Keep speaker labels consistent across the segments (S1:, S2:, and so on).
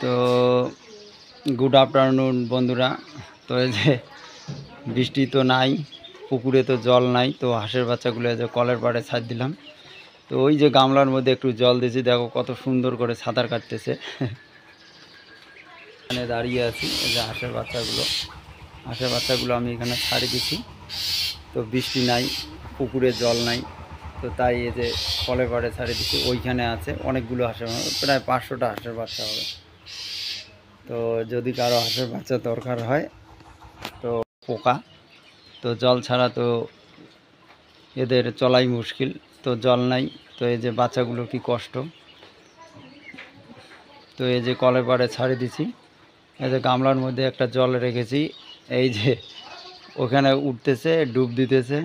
S1: তো good afternoon বন্ধুরা। তো এই যে বৃষ্টি তো নাই, পুকুরে তো জল নাই, তো হাঁসের বাচ্চাগুলো এই যে কলের পাড়ে ছাড় দিলাম। তো ওই যে গামলার মধ্যে একটু জল দিয়েছি, দেখো কত সুন্দর করে সাঁতার কাটতেছে। এখানে দাঁড়িয়ে আছি, এই যে হাঁসের বাচ্চাগুলো আমি এখানে ছাড়ি দিছি। তো বৃষ্টি নাই, পুকুরে জল নাই, তো তাই এই যে কলের পাড়ে ছাড়ি দিছি। ওইখানে আছে অনেকগুলো হাঁসের, প্রায় 500টা হাঁসের বাচ্চা হবে। তো যদি কারো হাঁসের বাচ্চা দরকার হয়, তো পোকা, তো জল ছাড়া তো এদের চলাই মুশকিল। তো জল নাই, তো এই যে বাচ্চাগুলোর কি কষ্ট। তো এই যে কলের পাড়ে ছাড়ি দিছি, এই যে গামলার মধ্যে একটা জল রেখেছি, এই যে ওখানে উঠতেছে, ডুব দিতেছে,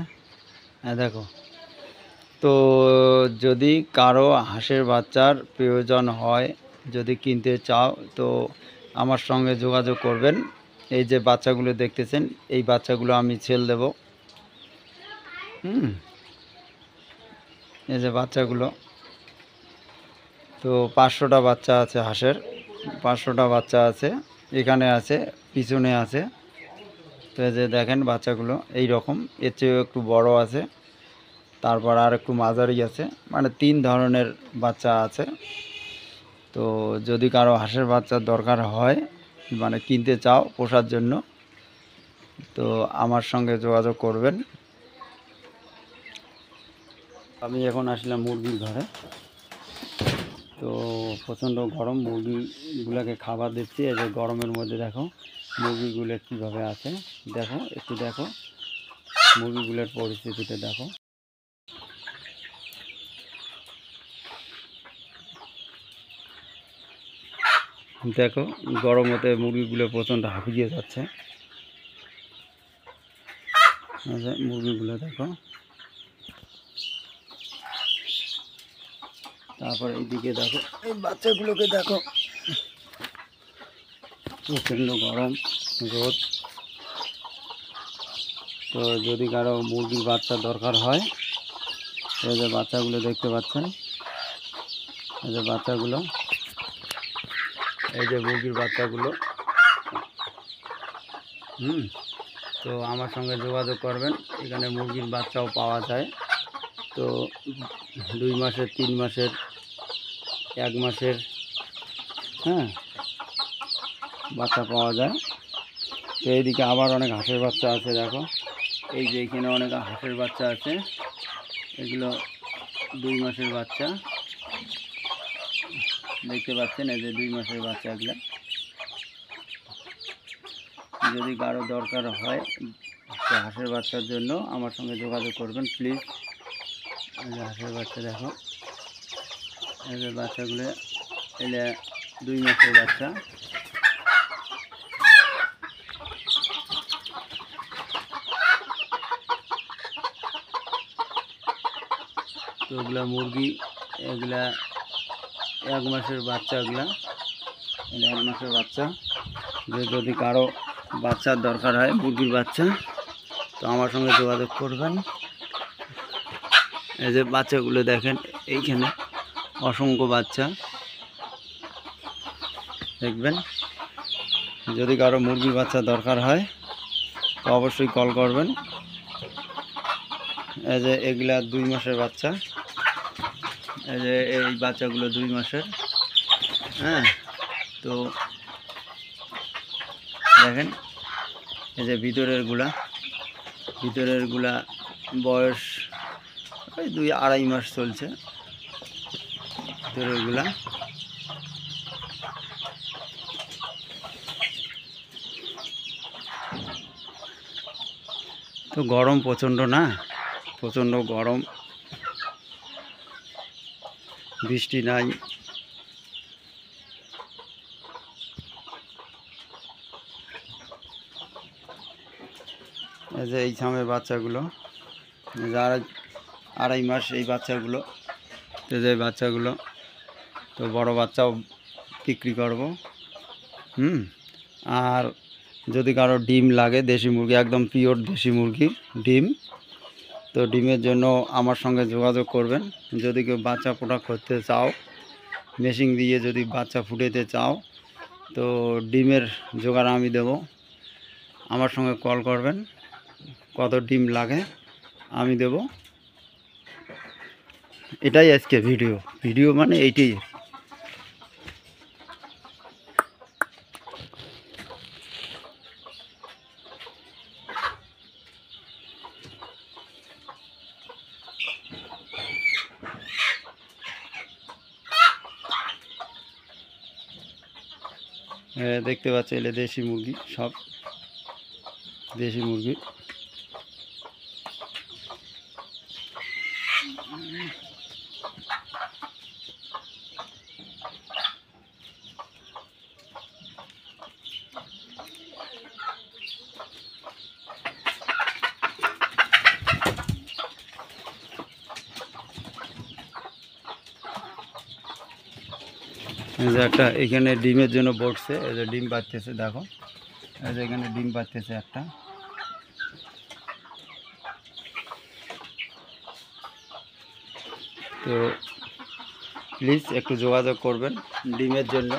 S1: দেখো। তো যদি কারো হাঁসের বাচ্চার প্রয়োজন হয়, যদি কিনতে চাও, তো আমার সঙ্গে যোগাযোগ করবেন। এই যে বাচ্চাগুলো দেখতেছেন, এই বাচ্চাগুলো আমি ছেড়ে দেব। এই যে বাচ্চাগুলো, তো 500টা বাচ্চা আছে হাঁসের, 500টা বাচ্চা আছে, এখানে আছে, পিছনে আছে। তো এই যে দেখেন বাচ্চাগুলো এই রকম, এর চেয়েও একটু বড় আছে, তারপর আর একটু মাঝারি আছে, মানে 3 ধরনের বাচ্চা আছে। তো যদি কারো হাঁসের বাচ্চার দরকার হয়, মানে কিনতে চাও পোষার জন্য, তো আমার সঙ্গে যোগাযোগ করবেন। আমি এখন আসলাম মুরগির ঘরে। তো প্রচণ্ড গরম, মুরগিগুলোকে খাবার দিচ্ছি। এই যে গরমের মধ্যে দেখো মুরগিগুলো কীভাবে আছে, দেখো একটু দেখো মুরগিগুলোর পরিস্থিতিটা দেখো। দেখো গরমতে মুরগিগুলো প্রচণ্ড হাঁপিয়ে যাচ্ছে। মুরগিগুলো দেখো, তারপর এইদিকে দেখো এই বাচ্চাগুলোকে দেখো, প্রচণ্ড গরম, রোদ। তো যদি কারো মুরগির বাচ্চা দরকার হয়, এই যে বাচ্চাগুলো দেখতে পাচ্ছেন, এই যে বাচ্চাগুলো, এই যে মুরগির বাচ্চাগুলো। তো আমার সঙ্গে যোগাযোগ করবেন, এখানে মুরগির বাচ্চাও পাওয়া যায়। তো 2 মাসের, 3 মাসের, 1 মাসের, বাচ্চা পাওয়া যায়। তো এইদিকে আবার অনেক হাঁসের বাচ্চা আছে, দেখো এই যে এখানে অনেক হাঁসের বাচ্চা আছে, এগুলো 2 মাসের বাচ্চা, দেখতে পাচ্ছেন, এই যে 2 মাসের বাচ্চা। এগুলো যদি কারো দরকার হয় হাঁসের বাচ্চার জন্য, আমার সঙ্গে যোগাযোগ করবেন প্লিজ। এই যে হাঁসের বাচ্চা দেখো, এই যে বাচ্চাগুলো, এলে 2 মাসের বাচ্চা। তো ওগুলা মুরগি, এগুলা 1 মাসের বাচ্চা, এগুলা 1 মাসের বাচ্চা। যদি কারো বাচ্চার দরকার হয়, মুরগির বাচ্চা, তো আমার সঙ্গে যোগাযোগ করবেন। এই যে বাচ্চাগুলো দেখেন, এইখানে অসংখ্য বাচ্চা দেখবেন। যদি কারো মুরগির বাচ্চা দরকার হয়, তো অবশ্যই কল করবেন। এই যে এগুলা 2 মাসের বাচ্চা, এই যে এই বাচ্চাগুলো 2 মাসের। তো দেখেন, এই যে ভিতরের গুলা বয়স ওই 2-2.5 মাস চলছে, ভিতরের গুলা। তো গরম প্রচণ্ড, না প্রচণ্ড গরম, বৃষ্টি নাই। এই যে এই সামনের বাচ্চাগুলো, যারা 2.5 মাস এই বাচ্চাগুলো, তো যে বাচ্চাগুলো, তো বড় বাচ্চাও বিক্রি করব। আর যদি কারো ডিম লাগে, দেশি মুরগি, একদম পিওর দেশি মুরগি ডিম, তো ডিমের জন্য আমার সঙ্গে যোগাযোগ করবেন। যদি কেউ বাচ্চা প্রোডাক্ট করতে চাও, মেশিন দিয়ে যদি বাচ্চা ফুটাতে চাও, তো ডিমের জোগাড় আমি দেব, আমার সঙ্গে কল করবেন, কত ডিম লাগে আমি দেব। এটাই আজকে ভিডিও মানে এইটাই। দেখতে পাচ্ছ এলে দেশি মুরগি, সব দেশি মুরগি। এই যে একটা এখানে ডিমের জন্য বসছে, এই যে ডিম পাড়তেছে, দেখো এই যে এখানে ডিম পাড়তেছে একটা। তো প্লিজ একটু যোগাযোগ করবেন ডিমের জন্য।